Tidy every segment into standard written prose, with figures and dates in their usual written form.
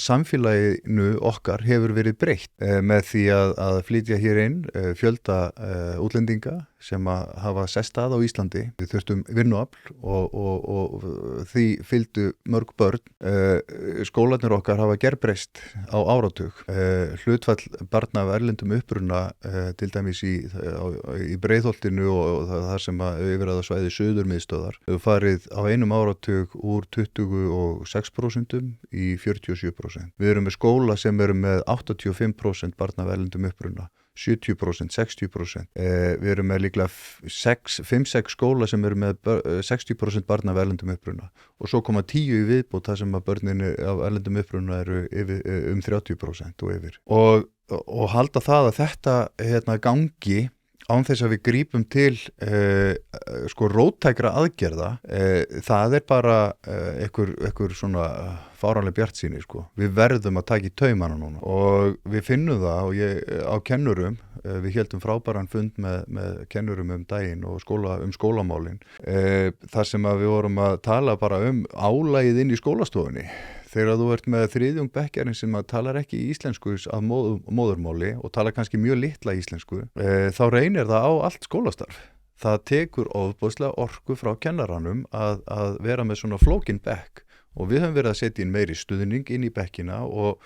samfélaginu okkar hefur verið breytt með því að flytja hér inn fjölda útlendinga sem hafa sest að á Íslandi. Við þurftum vinnuafl og því fylgdu mörg börn. Skólarnir okkar hafa gerbreyst á áratug. Hlutfall barna af erlendum uppruna til dæmis í Breiðholtinu og þar sem yfirráðasvæði Suðurmiðstöðvar hefur farið á einum áratug úr 26% í 47%. Við erum með skóla sem eru með 85% barna af erlendum uppruna. 70%, 60%. Við erum með líklega 5-6 skóla sem eru með 60% barna af erlendum uppruna og svo koma 10 í viðbót þar sem að börnin af erlendum uppruna eru yfir, 30% og yfir. Og halda það að þetta gangi án þess að við grípum til róttækra aðgerða, það bara einhver svona fáránleg bjartsýni, Við verðum að taka í taumana núna og við finnum það og á kennurum, við héldum frábæran fund með kennurum daginn og skólamálin, þar sem að við vorum að tala bara álagið inn í skólastofunni. Þegar þú ert með þriðjung bekkjarinn sem talar ekki íslensku að móðurmáli og talar kannski mjög litla íslensku, þá reynir það á allt skólastarf. Það tekur ofboðslega orku frá kennaranum að vera með svona flókin bekk og við höfum verið að setja inn meiri stuðning inn í bekkina og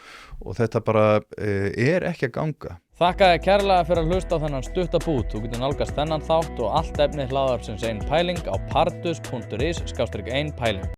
þetta bara ekki að ganga. Þakka þér kærlega fyrir að hlusta á þennan stutta bút. Þú getur nálgast þennan þátt og allt efni hlaðvarpsins Ein pæling á pardus.is/ein pæling.